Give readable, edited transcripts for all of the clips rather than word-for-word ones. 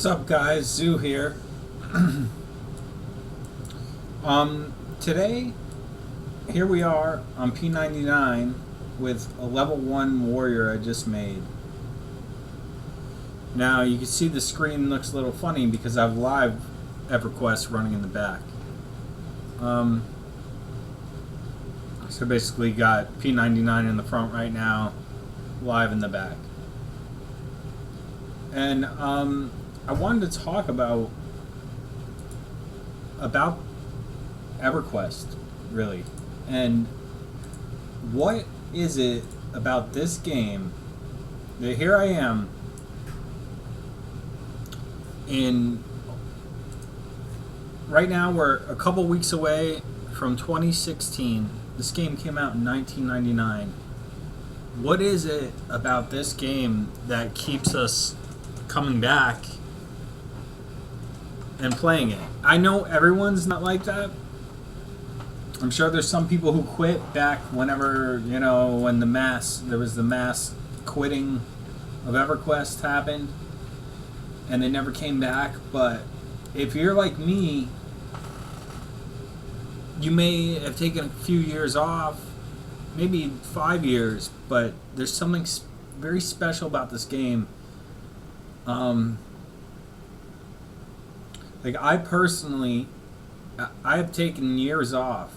What's up, guys? Zoo here. Today, here we are on P99 with a level 1 warrior I just made. Now, you can see the screen looks a little funny because I have live everquest running in the back. So basically got P99 in the front right now, live in the back. And I wanted to talk about EverQuest, really, and what is it about this game that here I am in right now we're a couple weeks away from 2016. This game came out in 1999. What is it about this game that keeps us coming back and playing it? I know everyone's not like that. I'm sure there's some people who quit back whenever, when there was the mass quitting of EverQuest happened and they never came back. But if you're like me, you may have taken a few years off, maybe 5 years, but there's something very special about this game. Like I personally, I have taken years off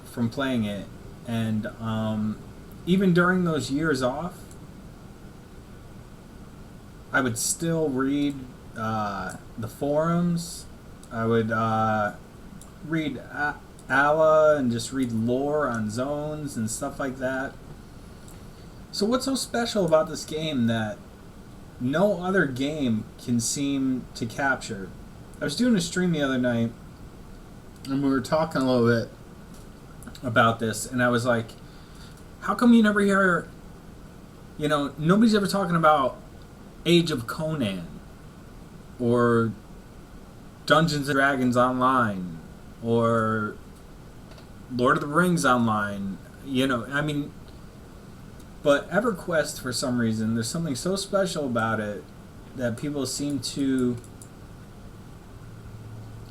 from playing it, and even during those years off, I would still read the forums. I would read Alla and just read lore on zones and stuff like that. So what's so special about this game that no other game can seem to capture? I was doing a stream the other night, and we were talking a little bit about this, and I was like, how come you never hear, nobody's ever talking about Age of Conan, or Dungeons & Dragons Online, or Lord of the Rings Online, but EverQuest, for some reason, there's something so special about it that people seem to...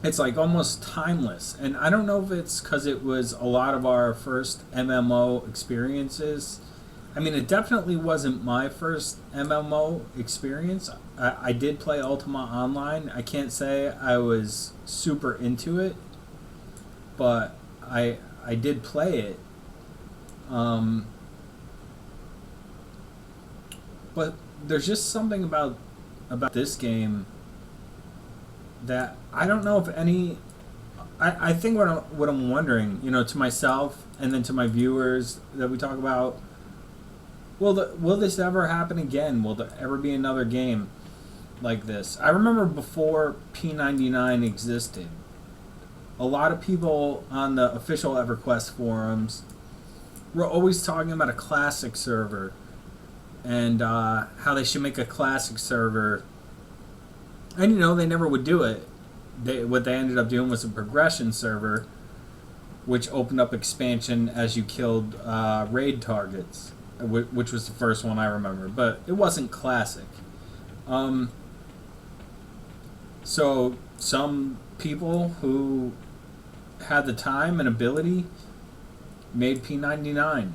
It's like almost timeless. And I don't know if it's because it was a lot of our first MMO experiences. I mean, it definitely wasn't my first MMO experience. I did play Ultima Online. I can't say I was super into it, but I did play it. But there's just something about this game that I don't know if any... I think what I'm wondering, to myself and then to my viewers that we talk about, will this ever happen again? Will there ever be another game like this? I remember before P99 existed, a lot of people on the official EverQuest forums were always talking about a classic server and how they should make a classic server. And they never would do it. What they ended up doing was a progression server, which opened up expansion as you killed raid targets, which was the first one I remember. But it wasn't classic. So some people who had the time and ability made P99.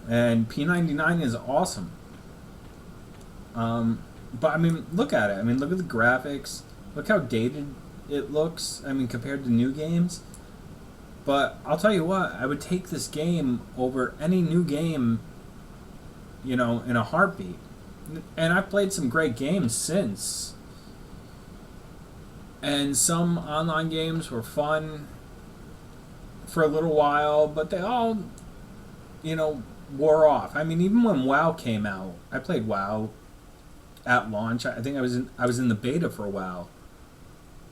And P99 is awesome. But, look at it. Look at the graphics. Look how dated it looks, compared to new games. But I'll tell you what, I would take this game over any new game, in a heartbeat. And I've played some great games since. And some online games were fun for a little while, but they all, wore off. Even when WoW came out, I played WoW at launch. I think I was in the beta for a while,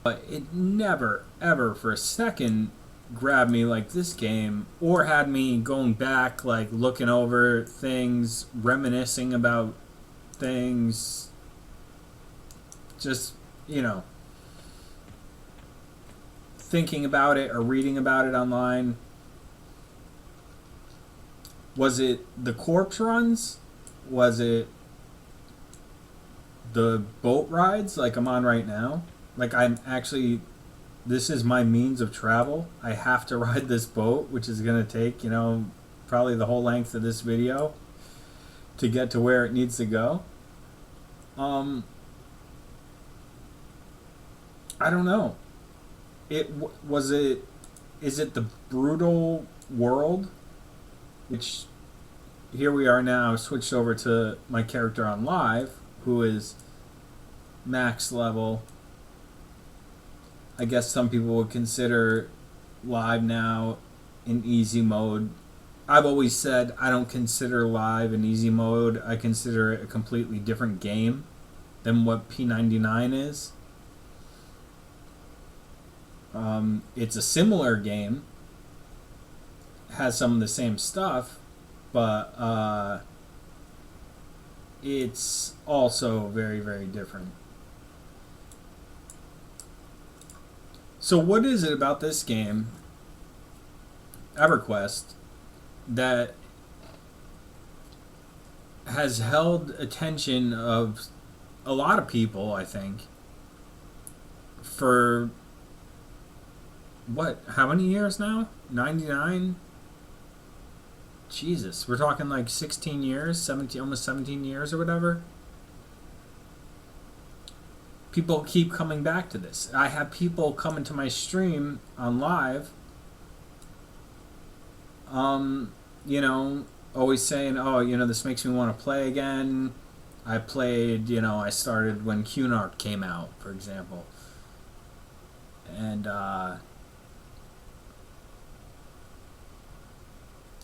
but it never ever for a second grabbed me like this game, or had me going back, like looking over things, reminiscing about things, just thinking about it or reading about it online. Was it the corpse runs? Was it the boat rides like I'm on right now, like I'm actually, this is my means of travel. I have to ride this boat, which is going to take, probably the whole length of this video to get to where it needs to go. I don't know. Is it the brutal world, which here we are now switched over to my character on live, who is max level. I guess some people would consider live now in easy mode. I've always said I don't consider live in easy mode. I consider it a completely different game than what P99 is. It's a similar game, has some of the same stuff, but it's also very, very different. So what is it about this game, EverQuest, that has held attention of a lot of people, I think, for how many years now? 99? Jesus, we're talking like 16 years, 17, almost 17 years or whatever. People keep coming back to this. I have people coming to my stream on live, always saying, oh, this makes me want to play again. I played, I started when Cunark came out, for example.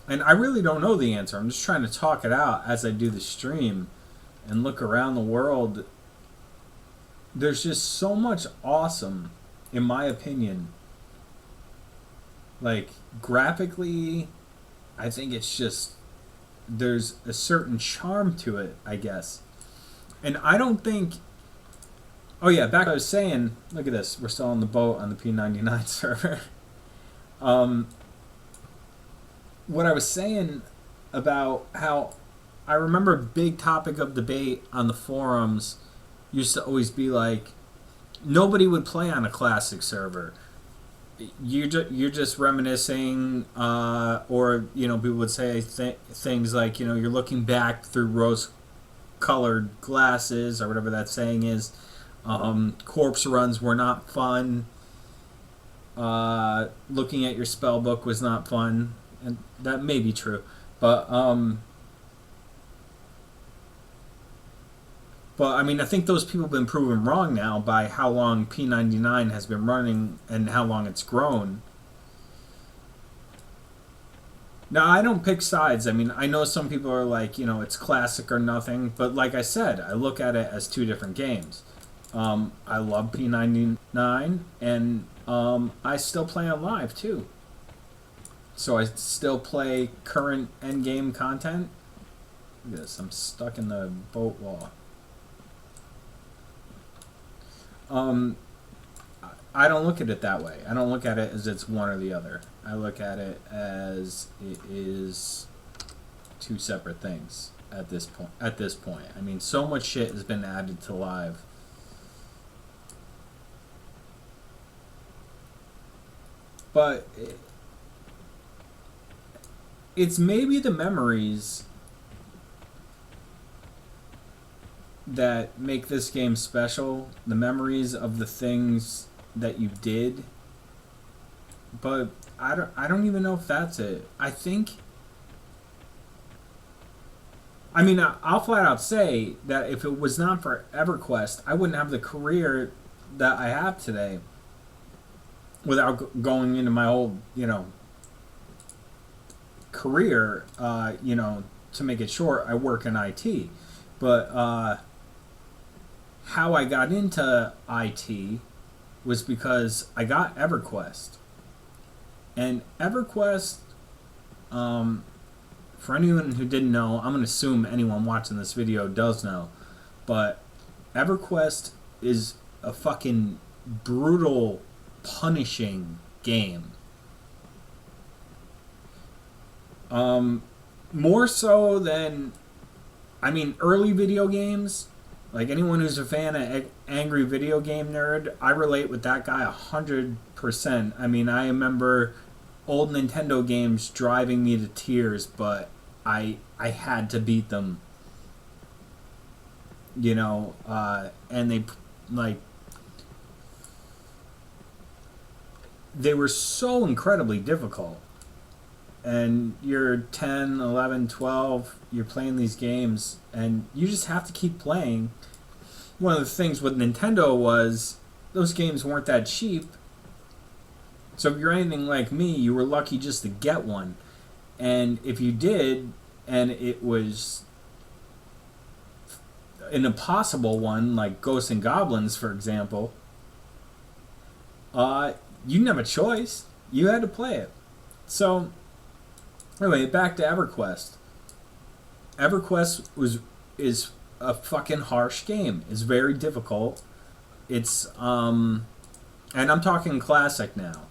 And I really don't know the answer. I'm just trying to talk it out as I do the stream and look around the world. There's just so much awesome, in my opinion. Like, graphically, I think it's just, there's a certain charm to it, I guess. And I don't think, oh yeah, back I was saying, look at this, we're still on the boat on the P99 server. What I was saying about how I remember a big topic of debate on the forums used to always be like, nobody would play on a classic server. You're just reminiscing, or people would say things like, you're looking back through rose-colored glasses, or whatever that saying is. Corpse runs were not fun. Looking at your spell book was not fun. And that may be true, but I mean, I think those people have been proven wrong now by how long P99 has been running and how long it's grown. Now, I don't pick sides. I mean, I know some people are like, it's classic or nothing, but like I said, I look at it as two different games. I love P99, and I still play on live too. So I still play current endgame content. Look at this, I'm stuck in the boat wall. I don't look at it that way. I don't look at it as it's one or the other. I look at it as it is two separate things at this point. I mean, so much shit has been added to live. But it's maybe the memories that make this game special, the memories of the things that you did. But I don't even know if that's it. I mean, I'll flat out say that if it was not for EverQuest, I wouldn't have the career that I have today without going into my old, career. To make it short, I work in IT. But how I got into IT was because I got EverQuest. And EverQuest, for anyone who didn't know, I'm going to assume anyone watching this video does know, but EverQuest is a fucking brutal, punishing game. More so than, I mean, early video games, Like anyone who's a fan of Angry Video Game Nerd, I relate with that guy 100%. I mean, I remember old Nintendo games driving me to tears, but I had to beat them. And like they were so incredibly difficult. And you're 10, 11, 12, you're playing these games, and you just have to keep playing. One of the things with Nintendo was those games weren't that cheap. So if you're anything like me, you were lucky just to get one. And if you did, and it was an impossible one, like Ghosts and Goblins, for example, you didn't have a choice. You had to play it. So, anyway, back to EverQuest. EverQuest is a fucking harsh game. It's very difficult. It's and I'm talking classic now.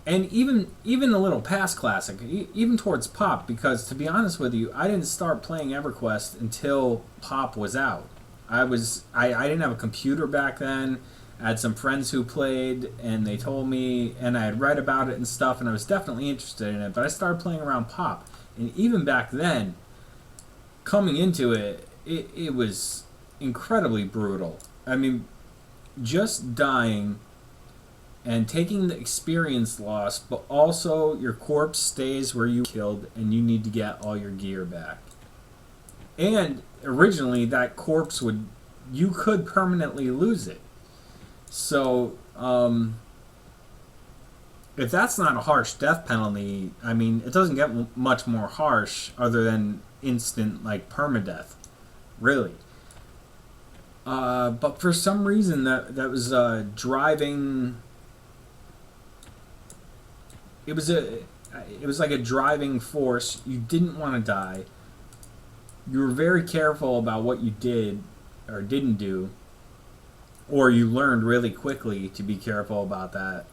And even a little past classic, even towards Pop, because to be honest with you, I didn't start playing EverQuest until Pop was out. I didn't have a computer back then. I had some friends who played, and they told me, and I had read about it and stuff, and I was definitely interested in it. But I started playing around Pop, and even back then, coming into it, it was incredibly brutal. I mean, just dying and taking the experience loss, but also your corpse stays where you killed, and you need to get all your gear back. And originally, that corpse you could permanently lose it. So, if that's not a harsh death penalty, I mean, it doesn't get much more harsh other than instant, like, permadeath. Really. But for some reason, that was driving. It was like a driving force. You didn't want to die. You were very careful about what you did or didn't do. Or you learned really quickly to be careful about that.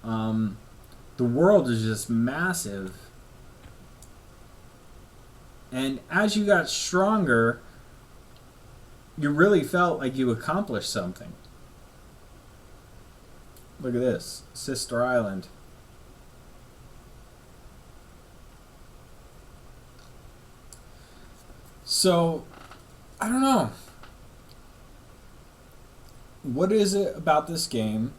The world is just massive. And as you got stronger, you really felt like you accomplished something. Look at this. Sister Island. So, I don't know. What is it about this game?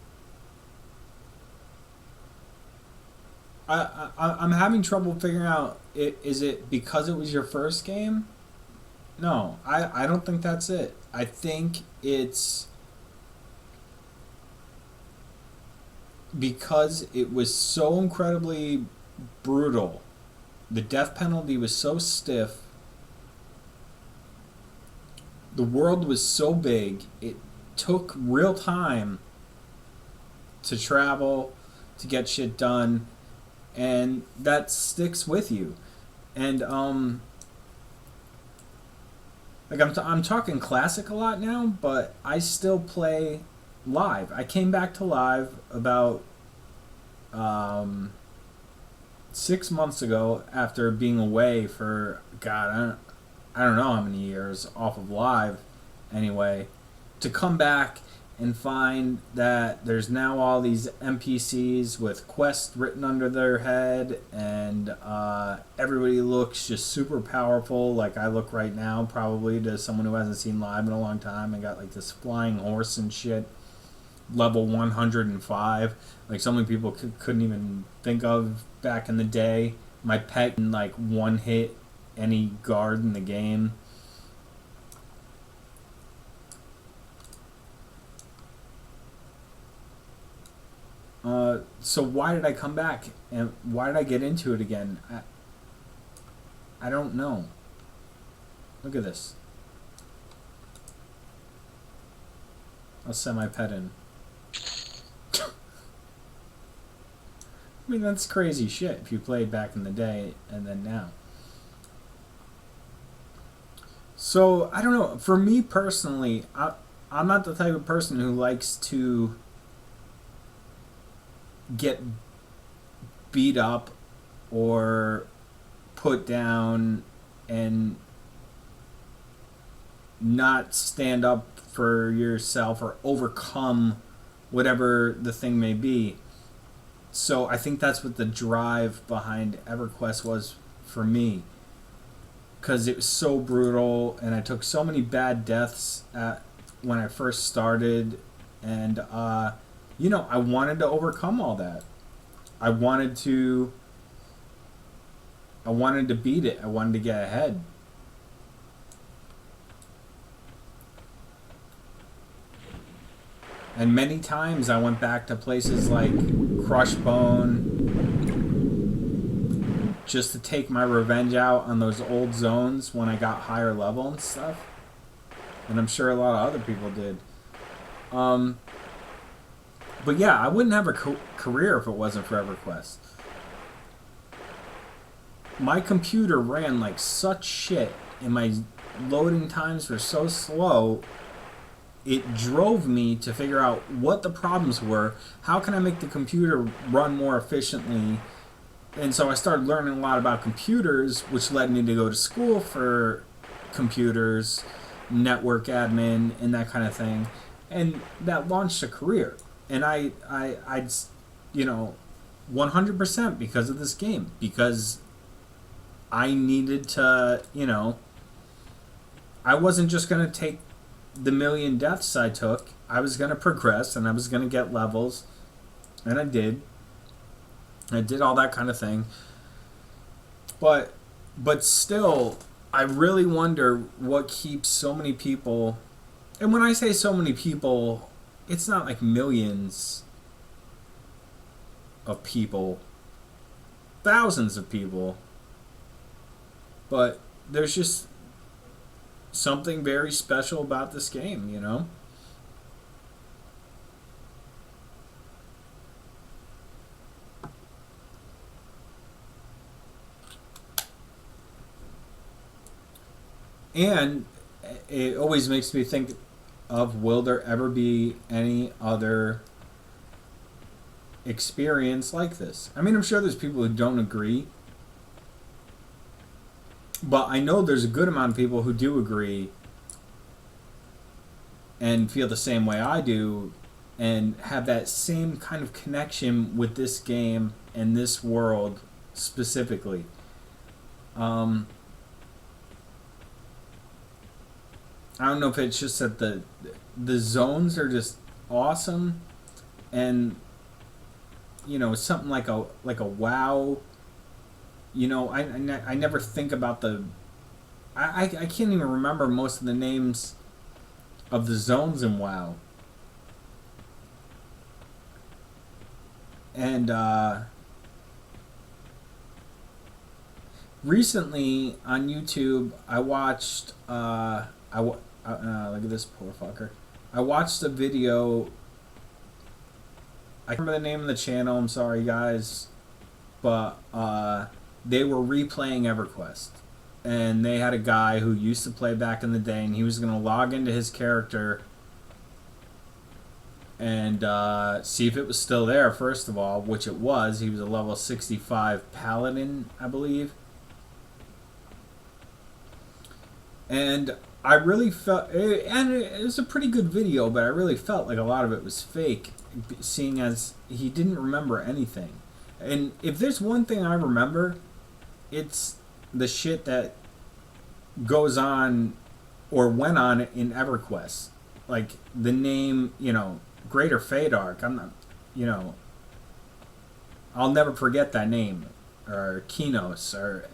I'm having trouble figuring out, is it because it was your first game? No, I don't think that's it. I think it's because it was so incredibly brutal. The death penalty was so stiff. The world was so big. It took real time to travel, to get shit done, and that sticks with you. And like I'm talking classic a lot now, but I still play live. I came back to live about 6 months ago after being away for I don't know how many years off of live anyway, to come back and find that there's now all these NPCs with quests written under their head, and everybody looks just super powerful, like I look right now, probably to someone who hasn't seen live in a long time. I got like this flying horse and shit, level 105, like something people couldn't even think of back in the day. My pet can like one hit any guard in the game. So why did I come back, and why did I get into it again? I don't know. Look at this. I'll send my pet in. I mean, that's crazy shit if you played back in the day and then now. So, I don't know. For me personally, I'm not the type of person who likes to get beat up or put down and not stand up for yourself or overcome whatever the thing may be. So I think that's what the drive behind EverQuest was for me, because it was so brutal and I took so many bad deaths when I first started, and I wanted to overcome all that. I wanted to beat it. I wanted to get ahead. And many times I went back to places like Crushbone just to take my revenge out on those old zones when I got higher level and stuff. And I'm sure a lot of other people did. But yeah, I wouldn't have a career if it wasn't for EverQuest. My computer ran like such shit, and my loading times were so slow. It drove me to figure out what the problems were. How can I make the computer run more efficiently? And so I started learning a lot about computers, which led me to go to school for computers, network admin, and that kind of thing. And that launched a career. And I'd 100% because of this game. Because I needed to, I wasn't just going to take the million deaths I took. I was going to progress, and I was going to get levels. And I did. I did all that kind of thing. But still, I really wonder what keeps so many people... And when I say so many people, it's not like millions of people. Thousands of people. But there's just something very special about this game, And it always makes me think of, will there ever be any other experience like this? I mean, I'm sure there's people who don't agree, but I know there's a good amount of people who do agree and feel the same way I do and have that same kind of connection with this game and this world specifically. I don't know if it's just that the zones are just awesome, and something like a WoW. I never think about I can't even remember most of the names of the zones in WoW. And recently on YouTube, I watched look at this poor fucker. I watched a video. I can't remember the name of the channel. I'm sorry, guys, but they were replaying EverQuest, and they had a guy who used to play back in the day, and he was going to log into his character and see if it was still there. First of all, which it was. He was a level 65 paladin, I believe, and I really felt, and it was a pretty good video, but I really felt like a lot of it was fake, seeing as he didn't remember anything. And if there's one thing I remember, it's the shit that goes on or went on in EverQuest. Like the name, Greater Fadark. I'm not, I'll never forget that name. Or Kinos, or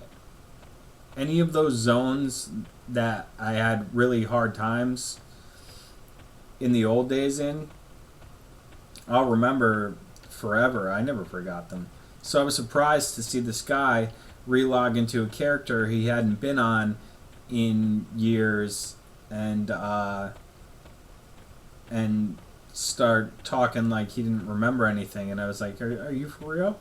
any of those zones that I had really hard times in the old days in, I'll remember forever. I never forgot them. So I was surprised to see this guy relog into a character he hadn't been on in years, and start talking like he didn't remember anything. And I was like, are you for real?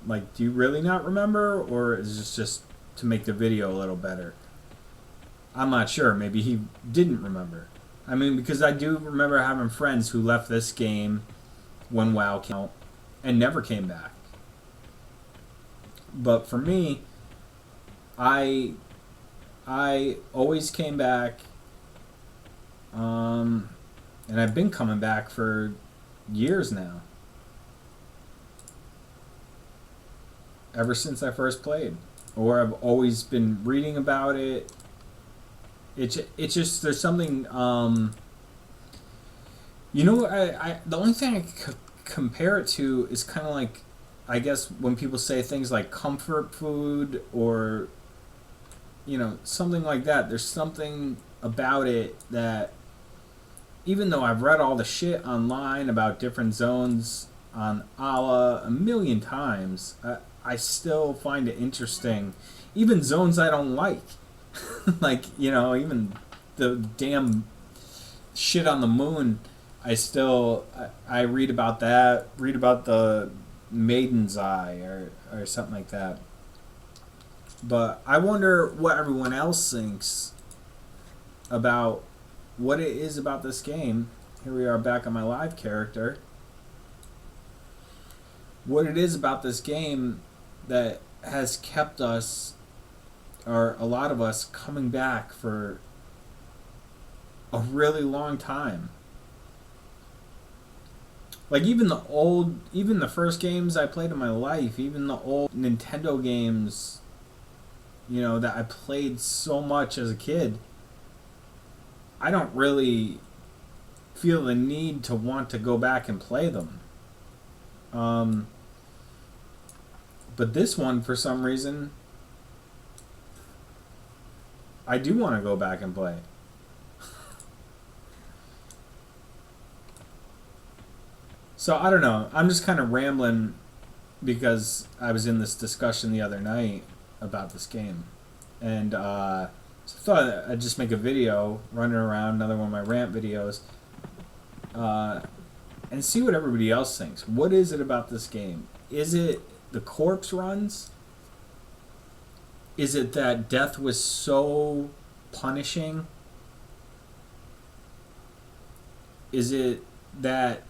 Like, do you really not remember, or is this just to make the video a little better? I'm not sure. Maybe he didn't remember. I mean, because I do remember having friends who left this game when WoW came out and never came back. But for me, I always came back And I've been coming back for years now. Ever since I first played. Or I've always been reading about it. It's just, there's something, the only thing I could compare it to is kind of like, I guess when people say things like comfort food or, something like that. There's something about it that, even though I've read all the shit online about different zones on Allah a million times, I still find it interesting. Even zones I don't like. Like, even the damn shit on the moon, I read about that, read about the Maiden's Eye or something like that. But I wonder what everyone else thinks about what it is about this game. Here we are back on my live character. What it is about this game that has kept us, or a lot of us, coming back for a really long time. Like even the first games I played in my life, even the old Nintendo games, that I played so much as a kid, I don't really feel the need to want to go back and play them. But this one, for some reason, I do want to go back and play. So I don't know. I'm just kind of rambling because I was in this discussion the other night about this game. And so I thought I'd just make a video running around, another one of my rant videos, and see what everybody else thinks. What is it about this game? Is it the corpse runs? Is it that death was so punishing? Is it that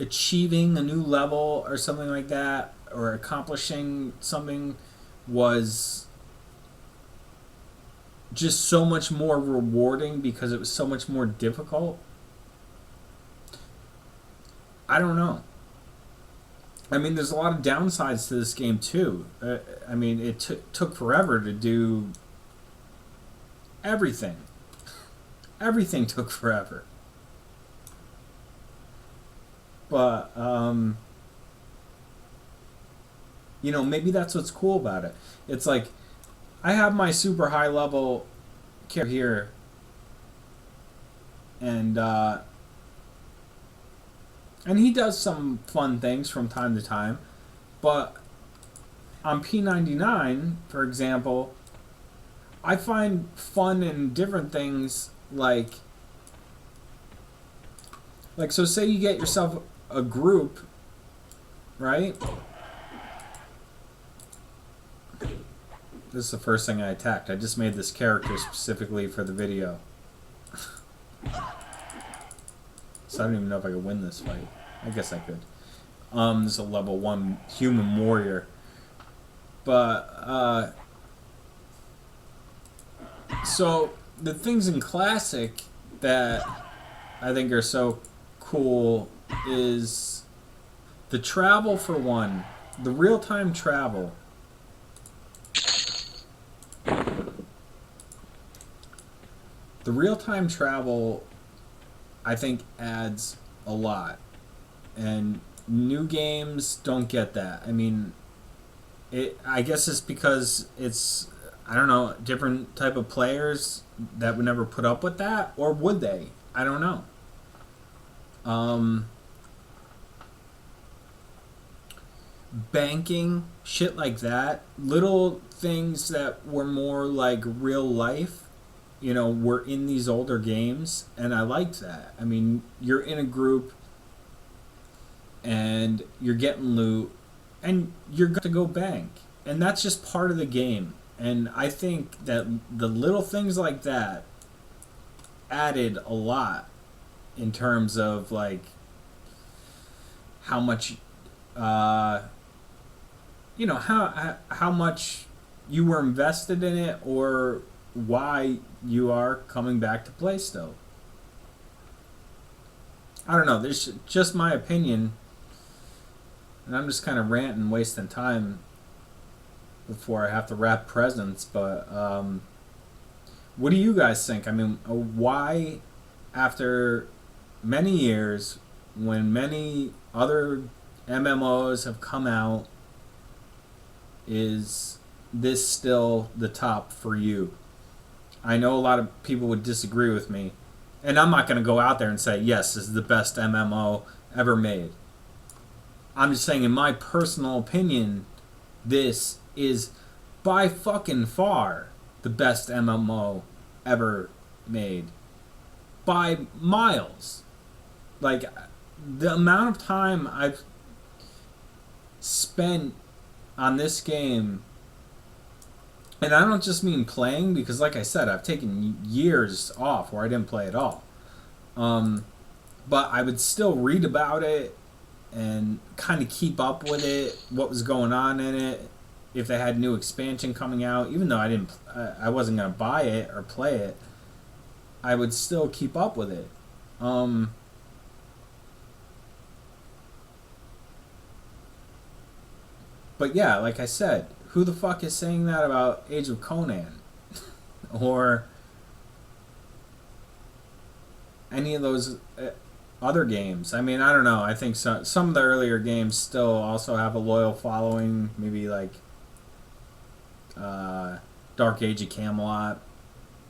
achieving a new level or something like that, or accomplishing something, was just so much more rewarding because it was so much more difficult? I don't know. I mean, there's a lot of downsides to this game too. I mean, it took forever to do everything. Everything took forever. But, maybe that's what's cool about it. It's like, I have my super high level character here, and he does some fun things from time to time, but on P99, for example, I find fun in different things, like so say you get yourself a group, right? This is the first thing I attacked. I just made this character specifically for the video. So I don't even know if I could win this fight. I guess I could. This is a level 1 human warrior. But, so the things in Classic that I think are so cool is the travel, for one. The real-time travel. The real-time travel, I think, adds a lot. And new games don't get that. I mean, I guess it's because it's, I don't know, different type of players that would never put up with that, or would they? I don't know. Banking, shit like that, little things that were more like real life, were in these older games, and I liked that. I mean, you're in a group and you're getting loot and you're going to go bank, and that's just part of the game. And I think that the little things like that added a lot in terms of like how much how much you were invested in it, or why you are coming back to play still. I don't know. This is just my opinion, and I'm just kind of ranting, wasting time before I have to wrap presents. But what do you guys think? I mean, why, after many years, when many other MMOs have come out, is this still the top for you? I know a lot of people would disagree with me, and I'm not going to go out there and say, yes, this is the best MMO ever made. I'm just saying, in my personal opinion, this is by fucking far the best MMO ever made. By miles. Like, the amount of time I've spent on this game, and I don't just mean playing, because like I said, I've taken years off where I didn't play at all. But I would still read about it and kind of keep up with it, what was going on in it, if they had new expansion coming out. Even though I wasn't gonna buy it or play it, I would still keep up with it. But yeah, like I said, who the fuck is saying that about Age of Conan? Or any of those other games? I mean, I don't know. I think some of the earlier games still also have a loyal following. Maybe like Dark Age of Camelot,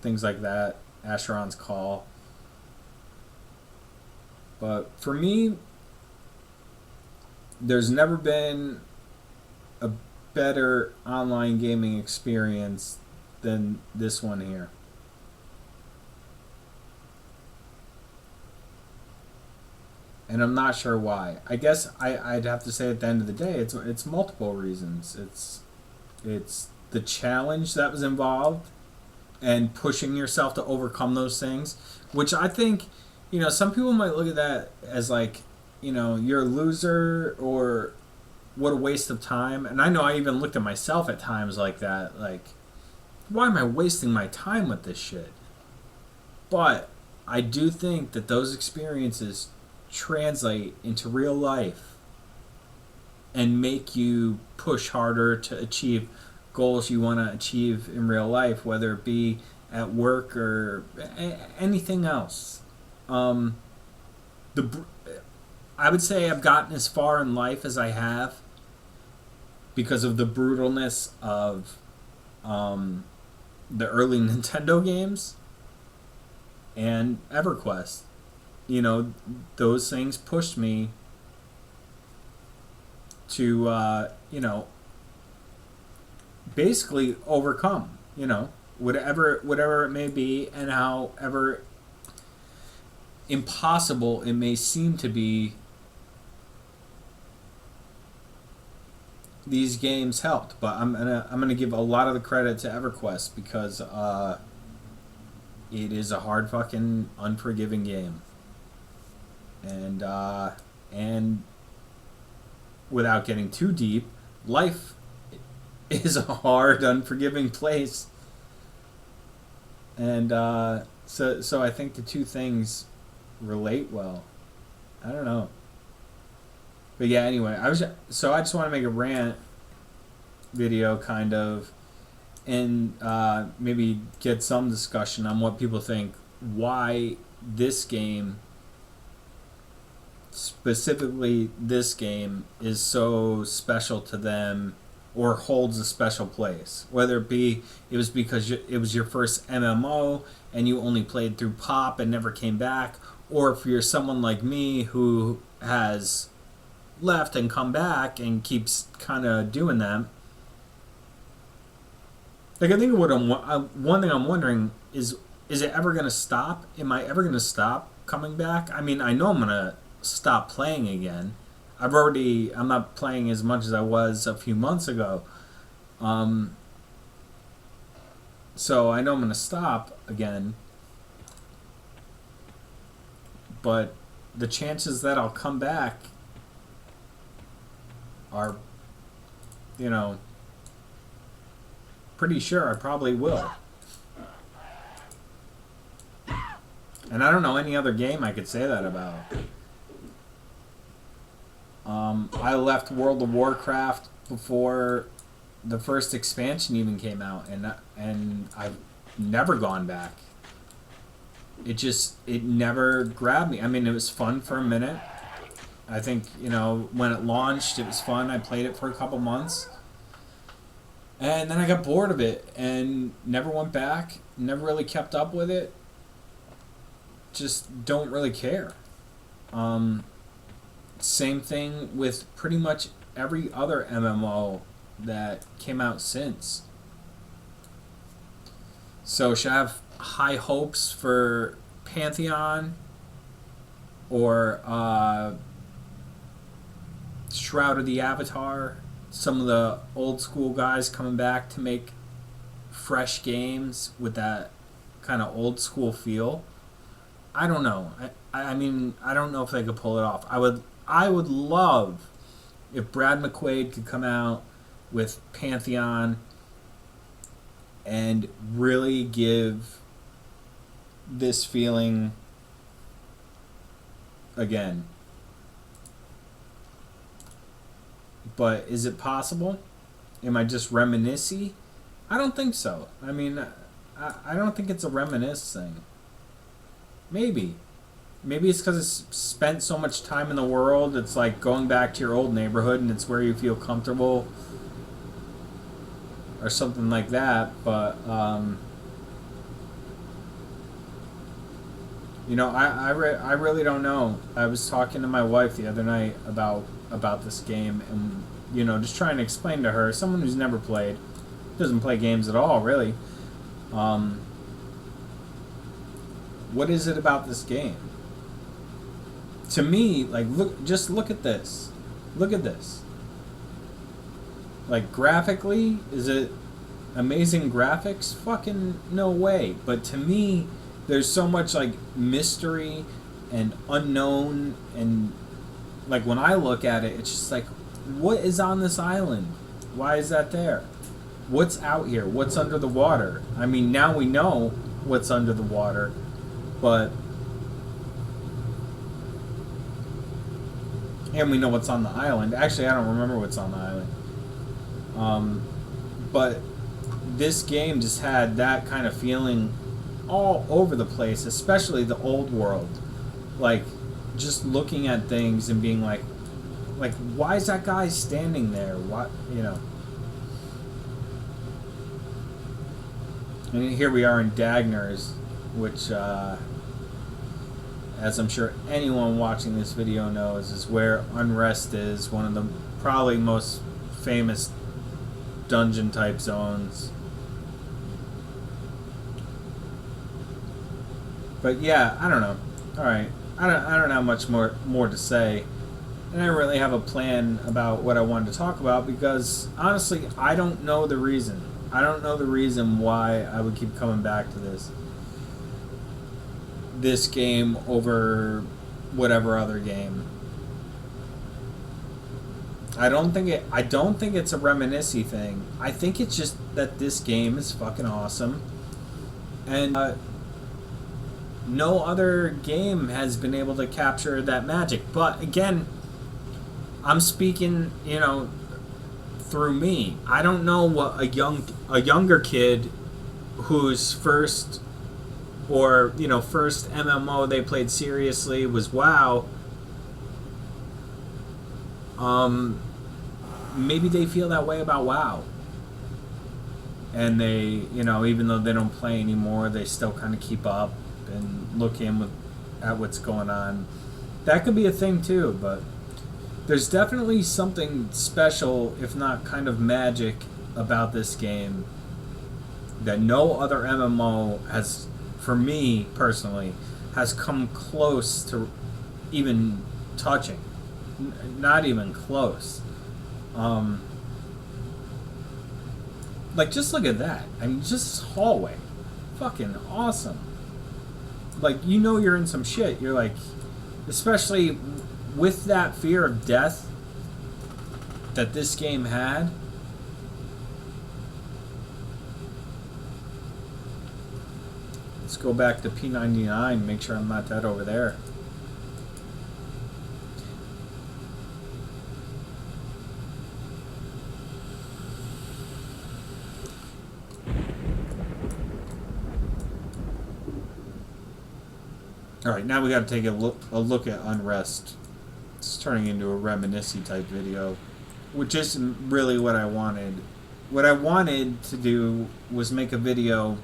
things like that. Asheron's Call. But for me, there's never been a better online gaming experience than this one here. And I'm not sure why. I guess I'd have to say at the end of the day, it's multiple reasons. It's the challenge that was involved and pushing yourself to overcome those things, which I think, some people might look at that as like, you're a loser or what a waste of time. And I know I even looked at myself at times like that, like, why am I wasting my time with this shit? But I do think that those experiences translate into real life and make you push harder to achieve goals you want to achieve in real life, whether it be at work or anything else. I would say I've gotten as far in life as I have because of the brutalness of the early Nintendo games and EverQuest. Those things pushed me to, basically overcome, whatever it may be, and however impossible it may seem to be. These games helped, but I'm gonna give a lot of the credit to EverQuest because it is a hard fucking unforgiving game. And without getting too deep, life is a hard, unforgiving place. And so I think the two things relate well. I don't know. But yeah, anyway, I just want to make a rant video kind of, and maybe get some discussion on what people think, why this game, specifically this game, is so special to them or holds a special place. Whether it was because it was your first MMO and you only played through Pop and never came back, or if you're someone like me who has left and come back and keeps kind of doing that. Like, I think one thing I'm wondering is it ever going to stop? Am I ever going to stop coming back? I mean, I know I'm going to stop playing again. I'm not playing as much as I was a few months ago. So I know I'm going to stop again. But the chances that I'll come back are, pretty sure I probably will. And I don't know any other game I could say that about. I left World of Warcraft before the first expansion even came out, and I've never gone back. It never grabbed me. I mean, it was fun for a minute. I think, when it launched, it was fun. I played it for a couple months. And then I got bored of it and never went back, never really kept up with it. Just don't really care. Same thing with pretty much every other MMO that came out since. So should I have high hopes for Pantheon or Shroud of the Avatar? Some of the old school guys coming back to make fresh games with that kind of old school feel. I don't know. I mean, I don't know if they could pull it off. I would love if Brad McQuaid could come out with Pantheon and really give this feeling again. But is it possible? Am I just reminiscing? I don't think so. I mean, I don't think it's a reminisce thing. Maybe. Maybe it's because it's spent so much time in the world. It's like going back to your old neighborhood and it's where you feel comfortable. Or something like that. But, I really don't know. I was talking to my wife the other night about this game and, just trying to explain to her, someone who's never played, doesn't play games at all, really. What is it about this game? To me, like, look at this. Look at this. Like, graphically, is it amazing graphics? Fucking no way. But to me, there's so much, like, mystery and unknown, and, like, when I look at it, it's just like, what is on this island? Why is that there? What's out here? What's under the water? I mean, now we know what's under the water, but... and we know what's on the island. Actually, I don't remember what's on the island. But this game just had that kind of feeling all over the place, especially the old world. Like, just looking at things and being like, why is that guy standing there? What, And here we are in Dagners, which, as I'm sure anyone watching this video knows, is where Unrest is, one of the probably most famous dungeon type zones. But yeah, I don't know. Alright. I don't have much more to say. And I don't really have a plan about what I wanted to talk about because, honestly, I don't know the reason. I don't know the reason why I would keep coming back to this game over whatever other game. I don't think it's a reminiscing thing. I think it's just that this game is fucking awesome. And no other game has been able to capture that magic. But again, I'm speaking, through me. I don't know what a younger kid whose first MMO they played seriously was WoW. Maybe they feel that way about WoW. And they, even though they don't play anymore, they still kind of keep up and look at what's going on. That could be a thing too, but there's definitely something special, if not kind of magic, about this game that no other MMO has, for me personally, has come close to even touching. Not even close. Like, just look at that. I mean, just this hallway. Fucking awesome. Like, you're in some shit. You're like, especially with that fear of death that this game had. It's go back to P99, make sure I'm not dead over there. Alright, now we got to take a look at Unrest. It's turning into a reminiscing type video, which isn't really what I wanted. What I wanted to do was make a video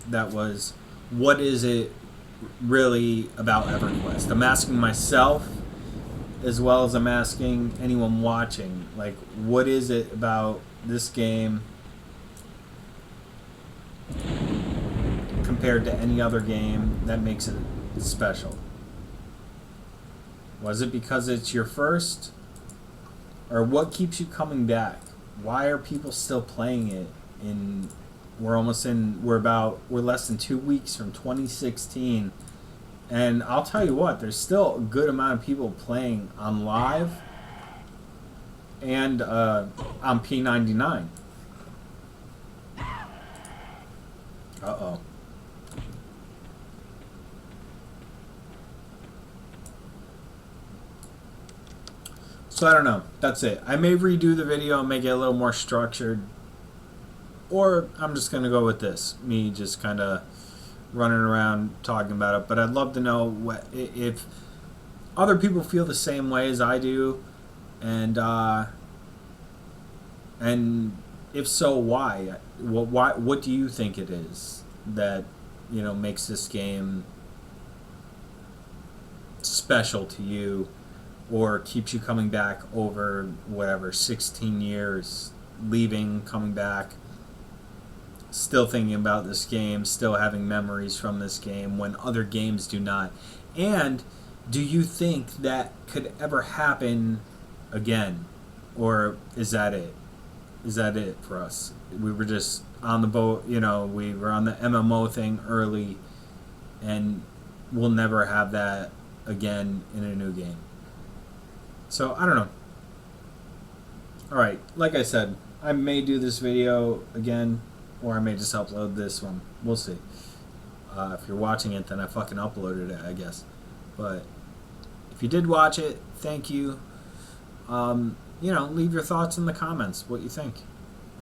that was, what is it really about EverQuest? I'm asking myself as well as I'm asking anyone watching, like, what is it about this game compared to any other game that makes it special? Was it because it's your first? Or what keeps you coming back? Why are people still playing it? We're less than 2 weeks from 2016, and I'll tell you what, there's still a good amount of people playing on live and on P99. Uh-oh. So I don't know. That's it. I may redo the video and make it a little more structured. Or I'm just going to go with this. Me just kind of running around talking about it. But I'd love to know if other people feel the same way as I do. And if so, why? What do you think it is that, makes this game special to you? Or keeps you coming back over, whatever, 16 years, leaving, coming back, still thinking about this game, still having memories from this game when other games do not. And do you think that could ever happen again? Or is that it? Is that it for us? We were just on the boat, we were on the MMO thing early, and we'll never have that again in a new game. So, I don't know. Alright, like I said, I may do this video again, or I may just upload this one. We'll see. If you're watching it, then I fucking uploaded it, I guess. But if you did watch it, thank you. Leave your thoughts in the comments, what you think.